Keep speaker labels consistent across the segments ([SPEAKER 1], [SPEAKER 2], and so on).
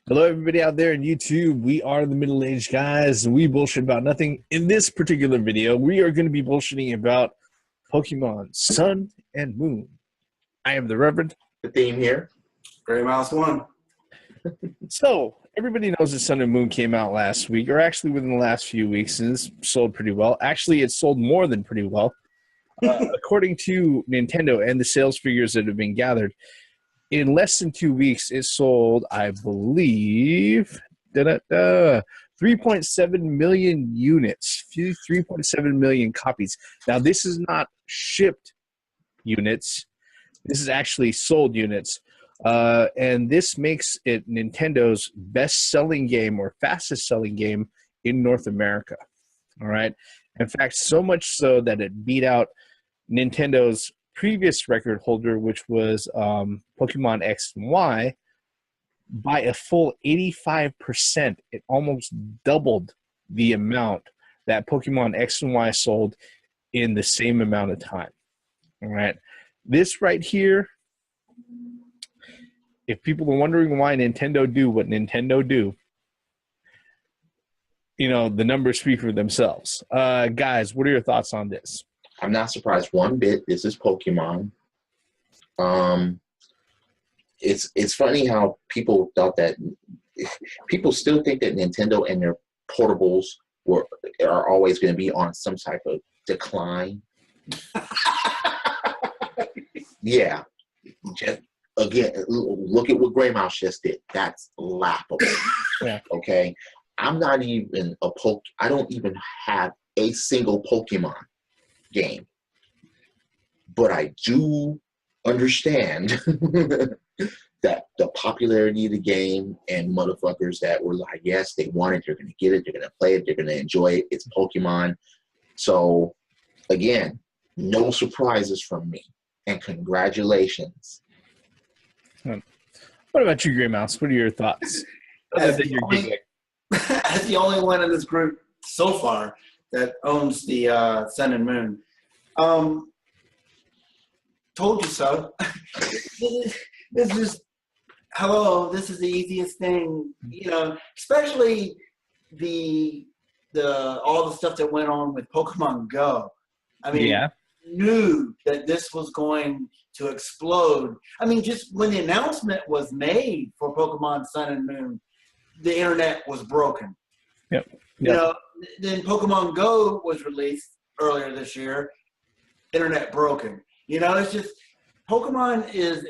[SPEAKER 1] Hello, everybody out there in YouTube. We are the middle-aged guys, and we bullshit about nothing. In this particular video, we are going to be bullshitting about Pokemon Sun and Moon. I am the Reverend.
[SPEAKER 2] The theme here.
[SPEAKER 3] Gray Mouse 1.
[SPEAKER 1] So, everybody knows that Sun and Moon came out last week, or actually within the last few weeks, and it's sold pretty well. Actually, it sold more than pretty well. According to Nintendo and the sales figures that have been gathered, in less than 2 weeks, it sold, I believe, 3.7 million units, 3.7 million copies. Now, this is not shipped units. This is actually sold units. And this makes it Nintendo's best-selling game or fastest-selling game in North America. All right? In fact, so much so that it beat out Nintendo's previous record holder, which was Pokemon X and Y, by a full 85%. It almost doubled the amount that Pokemon X and Y sold in the same amount of time. All right. This right here, if people are wondering why Nintendo do what Nintendo do, you know, the numbers speak for themselves. Guys, what are your thoughts on this?
[SPEAKER 2] I'm not surprised one bit. This is Pokemon. It's funny how people thought that people still think that Nintendo and their portables are always going to be on some type of decline. Yeah. Just again, look at what Gray Mouse just did. That's laughable.
[SPEAKER 1] Yeah.
[SPEAKER 2] Okay. I'm not even I don't even have a single Pokemon game, but I do understand that the popularity of the game and motherfuckers that were like, yes, they want it, they're going to get it, they're going to play it, they're going to enjoy it. It's Pokemon. So again, no surprises from me, and congratulations.
[SPEAKER 1] What about you, Gray Mouse? What are your thoughts?
[SPEAKER 3] As the only one in this group so far that owns the Sun and Moon. Told you so. It's just, hello, this is the easiest thing, you know, especially the all the stuff that went on with Pokemon Go. I mean,
[SPEAKER 1] Yeah.
[SPEAKER 3] Knew that this was going to explode. I mean, just when the announcement was made for Pokemon Sun and Moon, the internet was broken.
[SPEAKER 1] Yep.
[SPEAKER 3] You know, then Pokemon Go was released earlier this year. Internet broken. You know, it's just Pokemon is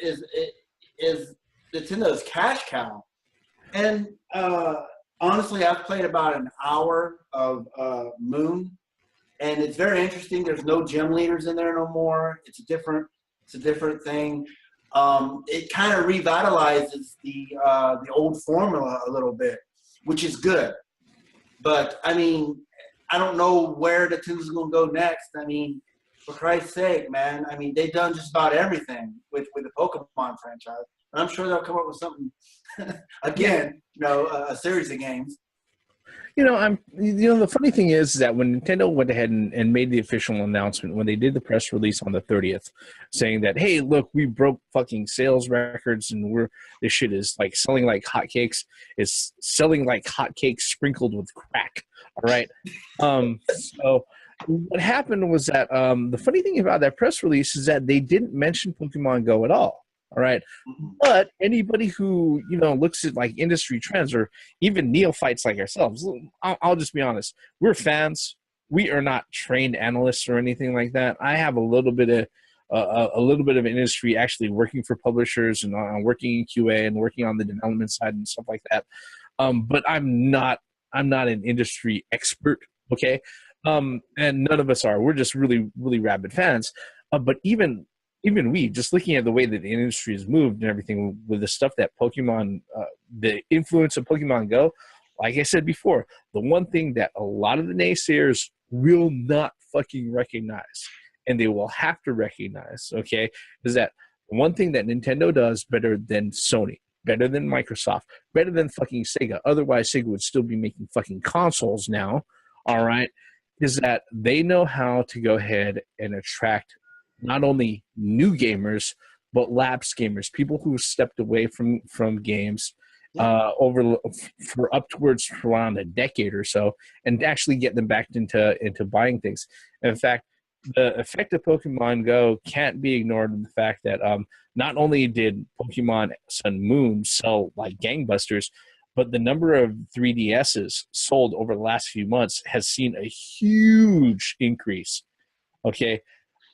[SPEAKER 3] Nintendo's cash cow. And honestly, I've played about an hour of Moon, and it's very interesting. There's no gym leaders in there no more. It's a different thing. It kind of revitalizes the old formula a little bit, which is good. But I mean, I don't know where Nintendo's going to go next. I mean, for Christ's sake, man. I mean, they've done just about everything with the Pokemon franchise. And I'm sure they'll come up with something again. You know, a series of games.
[SPEAKER 1] You know, the funny thing is that when Nintendo went ahead and made the official announcement, when they did the press release on the 30th, saying that, hey, look, we broke fucking sales records and this shit is like selling like hotcakes. It's selling like hotcakes sprinkled with crack. All right. So what happened was that the funny thing about that press release is that they didn't mention Pokemon Go at all. All right. But anybody who, you know, looks at like industry trends or even neophytes like ourselves, I'll just be honest. We're fans. We are not trained analysts or anything like that. I have a little bit of industry actually working for publishers and working in QA and working on the development side and stuff like that. But I'm not an industry expert. Okay. And none of us are. We're just really, really rabid fans. But even we, just looking at the way that the industry has moved and everything with the stuff that Pokemon, the influence of Pokemon Go, like I said before, the one thing that a lot of the naysayers will not fucking recognize, and they will have to recognize, okay, is that one thing that Nintendo does better than Sony, better than Microsoft, better than fucking Sega, otherwise Sega would still be making fucking consoles now, all right, is that they know how to go ahead and attract not only new gamers, but lapsed gamers, people who stepped away from games over for upwards around a decade or so, and actually get them back into buying things. And in fact, the effect of Pokemon Go can't be ignored in the fact that not only did Pokemon Sun and Moon sell like gangbusters, but the number of 3DSs sold over the last few months has seen a huge increase. Okay,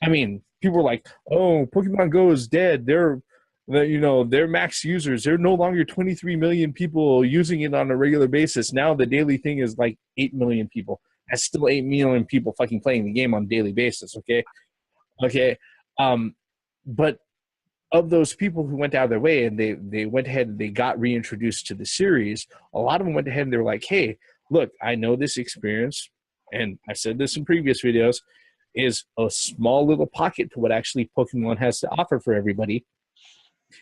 [SPEAKER 1] I mean, people were like, "Oh, Pokemon Go is dead. They're max users. They're no longer 23 million people using it on a regular basis. Now the daily thing is like 8 million people. That's still 8 million people fucking playing the game on a daily basis." Okay. But of those people who went out of their way and they went ahead and they got reintroduced to the series, a lot of them went ahead and they were like, "Hey, look, I know this experience, and I've said this in previous videos, is a small little pocket to what actually Pokemon has to offer for everybody.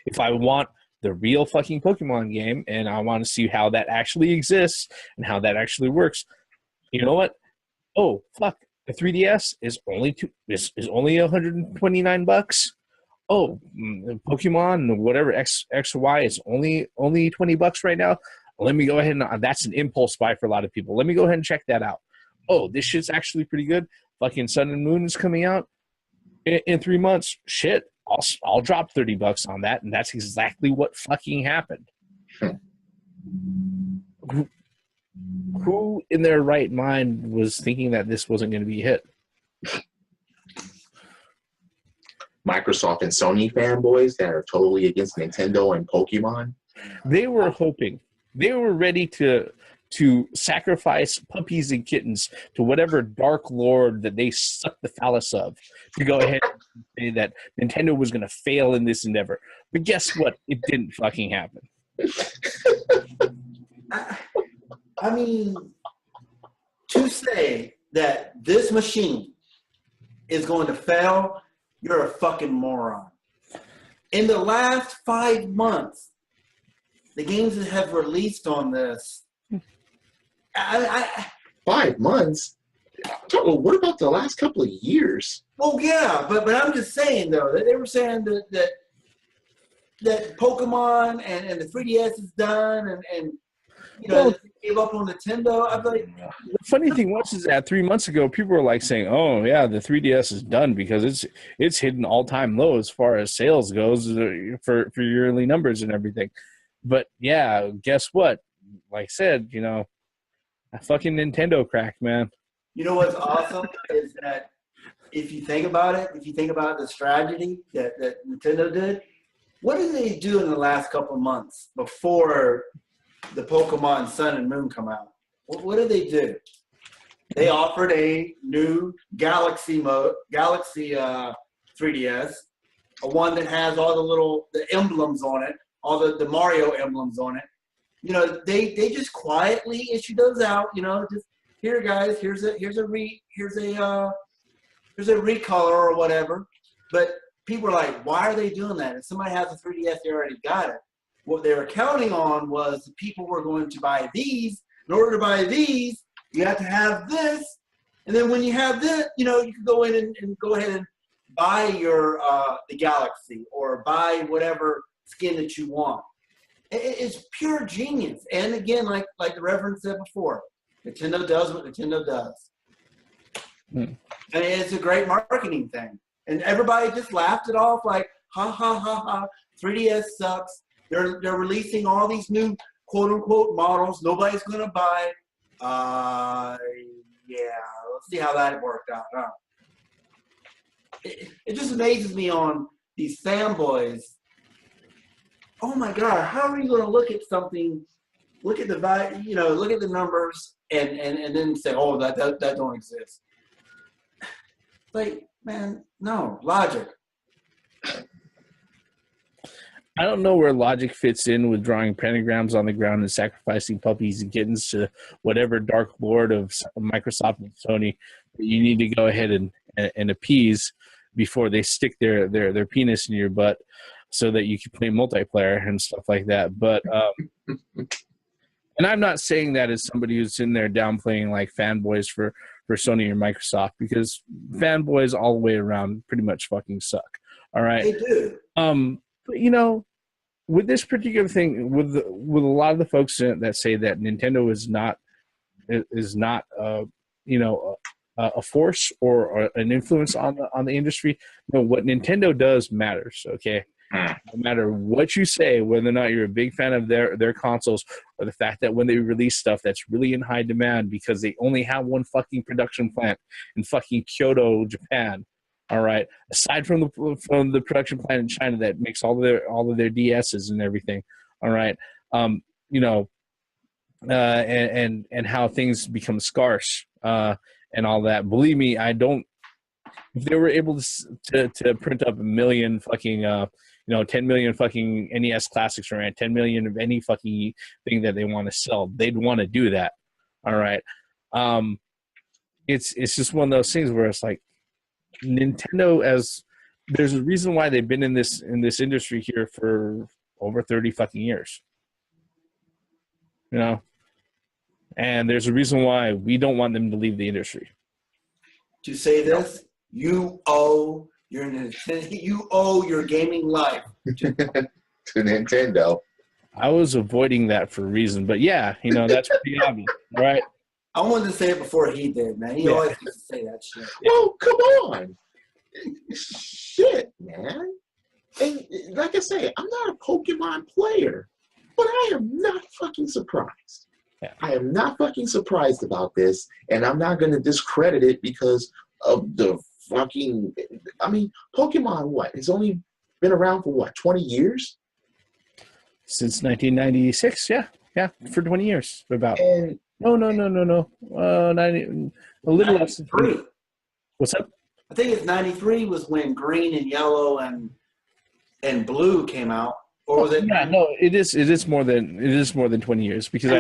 [SPEAKER 1] If I want the real fucking Pokemon game and I want to see how that actually exists and how that actually works, you know what? Oh, fuck. The 3DS is only only $129. Oh, Pokemon, whatever, X or Y is only $20 right now. Let me go ahead and that's an impulse buy for a lot of people. Let me go ahead and check that out. Oh, this shit's actually pretty good. Fucking Sun and Moon is coming out in 3 months. Shit, I'll drop $30 on that, and that's exactly what fucking happened. Who in their right mind was thinking that this wasn't going to be a hit?
[SPEAKER 2] Microsoft and Sony fanboys that are totally against Nintendo and Pokemon.
[SPEAKER 1] They were hoping. They were ready to sacrifice puppies and kittens to whatever dark lord that they sucked the phallus of to go ahead and say that Nintendo was going to fail in this endeavor. But guess what? It didn't fucking happen.
[SPEAKER 3] I mean, to say that this machine is going to fail, you're a fucking moron. In the last 5 months, the games that have released on this,
[SPEAKER 2] 5 months? What about the last couple of years?
[SPEAKER 3] Well, yeah, but I'm just saying, though, that they were saying that Pokemon and the 3DS is done, and you know, they gave up on Nintendo. I'm like,
[SPEAKER 1] the funny thing was is that 3 months ago, people were like saying, "Oh yeah, the 3DS is done because it's hitting all-time low as far as sales goes for yearly numbers and everything." But yeah, guess what? Like I said, you know, a fucking Nintendo crack, man.
[SPEAKER 3] You know what's awesome is that if you think about it, the strategy that Nintendo did, what did they do in the last couple of months before the Pokemon Sun and Moon come out? What did they do? They offered a new Galaxy 3DS, a one that has all the emblems on it, all the Mario emblems on it. You know, they just quietly issued those out. You know, just here, guys. Here's a recolor or whatever. But people are like, why are they doing that? If somebody has a 3DS, they already got it. What they were counting on was the people were going to buy these. In order to buy these, you have to have this. And then when you have this, you know, you can go in and go ahead and buy your the Galaxy or buy whatever skin that you want. It's pure genius. And again, like the Reverend said before, Nintendo does what Nintendo does. And it's a great marketing thing. And everybody just laughed it off like, ha, ha, ha, ha. 3DS sucks. They're releasing all these new quote-unquote models. Nobody's going to buy. Yeah, let's see how that worked out. Huh? It just amazes me on these fanboys. Oh my God, how are you going to look at something, look at the value, you know, look at the numbers, and then say, oh, that don't exist. Like, man, no, logic.
[SPEAKER 1] I don't know where logic fits in with drawing pentagrams on the ground and sacrificing puppies and kittens to whatever dark lord of Microsoft and Sony that you need to go ahead and appease before they stick their penis in your butt so that you can play multiplayer and stuff like that. But and I'm not saying that as somebody who's in there downplaying like fanboys for Sony or Microsoft, because fanboys all the way around pretty much fucking suck. All right.
[SPEAKER 3] They do.
[SPEAKER 1] But you know, with this particular thing, with a lot of the folks that say that Nintendo is not a force or an influence on the industry. No, what Nintendo does matters. Okay, no matter what you say, whether or not you're a big fan of their consoles, or the fact that when they release stuff that's really in high demand because they only have one fucking production plant in fucking Kyoto, Japan. All right, aside from the production plant in China that makes all of their DSs and everything. All right, and how things become scarce and all that. Believe me, I don't. If they were able to print up 1 million fucking 10 million fucking NES classics or 10 million of any fucking thing that they want to sell, they'd want to do that. All right, it's just one of those things where it's like Nintendo, as there's a reason why they've been in this industry here for over 30 fucking years. And there's a reason why we don't want them to leave the industry.
[SPEAKER 3] To say this, you owe your gaming life
[SPEAKER 2] to Nintendo.
[SPEAKER 1] I was avoiding that for a reason, but yeah, that's pretty obvious, right?
[SPEAKER 3] I wanted to say it before he did, man. He always used to say that shit.
[SPEAKER 2] Well, come on. Shit, man. And like I say, I'm not a Pokemon player, but I am not fucking surprised.
[SPEAKER 1] Yeah.
[SPEAKER 2] I am not fucking surprised about this, and I'm not going to discredit it because of the fucking... I mean, Pokemon, what? It's only been around for, 20 years?
[SPEAKER 1] Since 1996, yeah, for 20 years, about.
[SPEAKER 2] And
[SPEAKER 1] No. Not even, a little less than 3. What's up?
[SPEAKER 3] I think it's 93 was when Green and Yellow and Blue came out. Or was it?
[SPEAKER 1] Yeah, no, it is more than 20 years because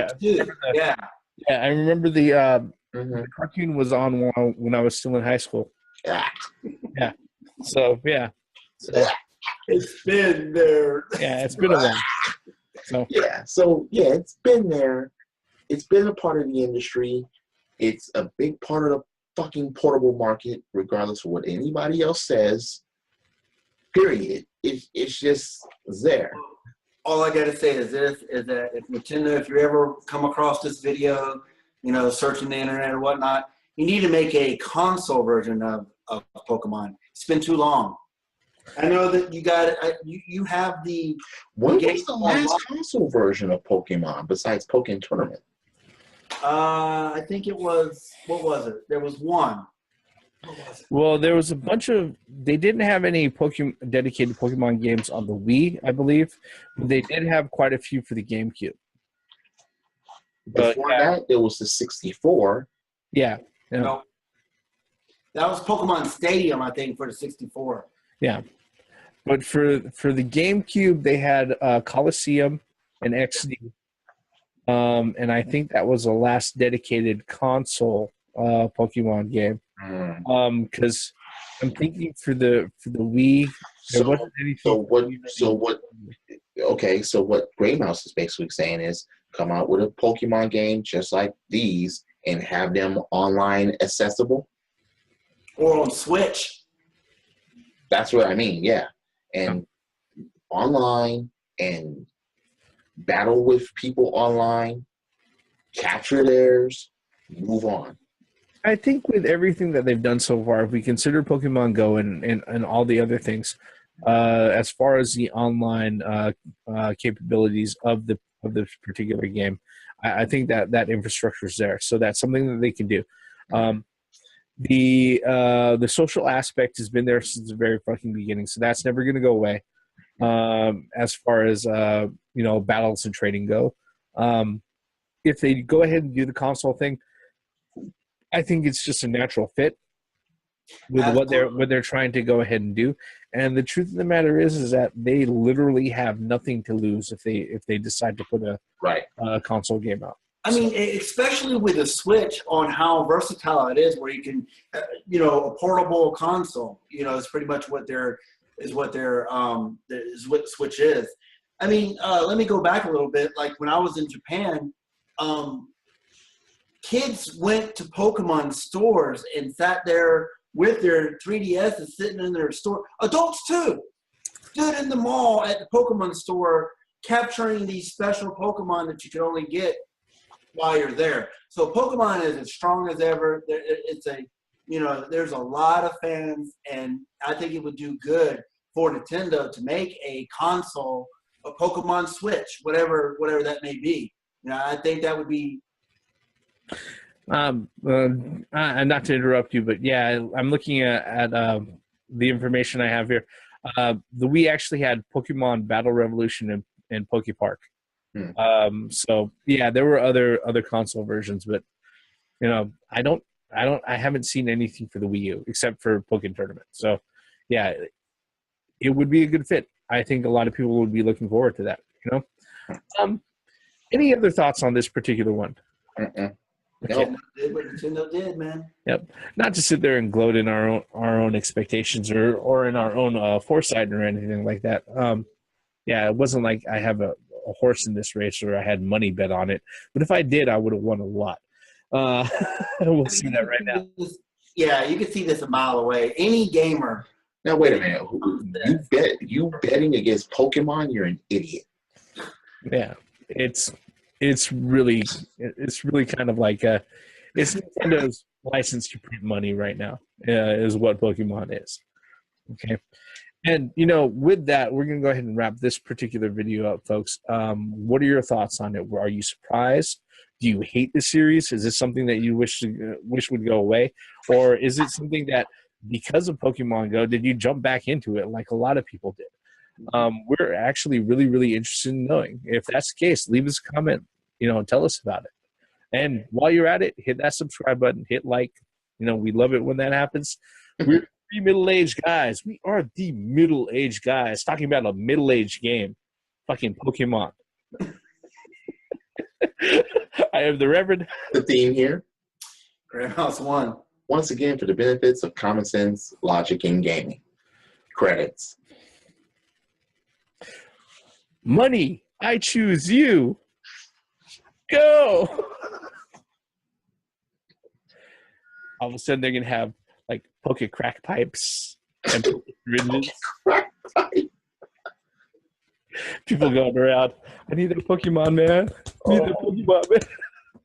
[SPEAKER 1] I remember the cartoon was on when I was still in high school. Yeah. So yeah.
[SPEAKER 3] It's been there.
[SPEAKER 1] Yeah, it's been a while. So
[SPEAKER 2] it's been there. It's been a part of the industry. It's a big part of the fucking portable market, regardless of what anybody else says. Period. It's just there.
[SPEAKER 3] All I gotta say is this: is that if Nintendo, if you ever come across this video, searching the internet or whatnot, you need to make a console version of Pokemon. It's been too long. I know that you got it. You have the.
[SPEAKER 2] When was the last console version of Pokemon besides Pokemon Tournament?
[SPEAKER 3] I think it was. What was it? There was one. What was it?
[SPEAKER 1] Well, there was a bunch of. They didn't have any dedicated Pokemon games on the Wii, I believe. But they did have quite a few for the GameCube.
[SPEAKER 2] Before that, there was the 64.
[SPEAKER 1] Yeah.
[SPEAKER 3] No, that was Pokemon Stadium, I think, for the 64.
[SPEAKER 1] Yeah, but for the GameCube, they had Coliseum and XD, and I think that was the last dedicated console Pokemon game. Because I'm thinking for the Wii, there wasn't anything.
[SPEAKER 2] So what Gray Mouse is basically saying is come out with a Pokemon game just like these and have them online accessible,
[SPEAKER 3] or on Switch.
[SPEAKER 2] That's what I mean, yeah. And online and battle with people online, capture theirs, move on.
[SPEAKER 1] I think with everything that they've done so far, if we consider Pokemon Go and all the other things, as far as the online capabilities of the particular game, I think that infrastructure is there. So that's something that they can do. The social aspect has been there since the very fucking beginning, so that's never going to go away. As far as battles and trading go, if they go ahead and do the console thing, I think it's just a natural fit with what they're trying to go ahead and do. And the truth of the matter is that they literally have nothing to lose if they decide to put a console game out.
[SPEAKER 3] I mean, especially with the Switch on how versatile it is, where you can, a portable console, is pretty much what Switch is. I mean, let me go back a little bit. Like when I was in Japan, kids went to Pokemon stores and sat there with their 3DSs sitting in their store. Adults too stood in the mall at the Pokemon store capturing these special Pokemon that you can only get while you're there. So Pokemon is as strong as ever. It's a, there's a lot of fans, and I think it would do good for Nintendo to make a console, a Pokemon Switch, whatever that may be. I think that would be.
[SPEAKER 1] Not to interrupt you, but yeah, I'm looking at the information I have here. The Wii actually had Pokemon Battle Revolution and PokePark. So yeah, there were other console versions, but I haven't seen anything for the Wii U except for Pokken Tournament. So yeah, it would be a good fit. I think a lot of people would be looking forward to that. Any other thoughts on this particular one?
[SPEAKER 2] Mm-mm.
[SPEAKER 3] Okay. Did what Nintendo did, man.
[SPEAKER 1] Yep. Not to sit there and gloat in our own expectations or in our own foresight or anything like that. Yeah, it wasn't like I have a horse in this race or I had money bet on it. But if I did, I would have won a lot. We'll see that right now.
[SPEAKER 3] Yeah, you can see this a mile away. Any gamer.
[SPEAKER 2] Now wait a minute. You betting against Pokemon? You're an idiot.
[SPEAKER 1] Yeah, it's really kind of like it's Nintendo's license to print money right now. Is what Pokemon is. Okay. And, with that, we're going to go ahead and wrap this particular video up, folks. What are your thoughts on it? Are you surprised? Do you hate the series? Is this something that you wish would go away? Or is it something that, because of Pokemon Go, did you jump back into it like a lot of people did? We're actually really, really interested in knowing. If that's the case, leave us a comment. Tell us about it. And while you're at it, hit that subscribe button, hit like. We love it when that happens. We're three middle-aged guys. We are the middle-aged guys talking about a middle-aged game. Fucking Pokemon. I have the Reverend.
[SPEAKER 2] The theme here.
[SPEAKER 3] Grandma's one.
[SPEAKER 2] Once again, for the benefits of common sense, logic, and gaming. Credits.
[SPEAKER 1] Money, I choose you. Go. All of a sudden, they're going to have like Poke crack pipes and syringes.
[SPEAKER 2] Crack pipe.
[SPEAKER 1] People going around, I need a Pokemon, man. I need a Pokemon, man.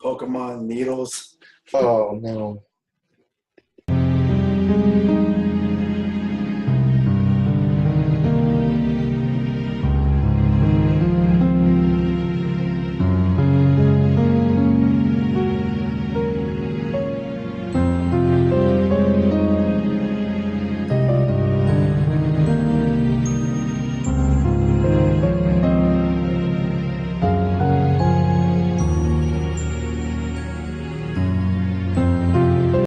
[SPEAKER 3] Pokemon needles.
[SPEAKER 2] Oh, no.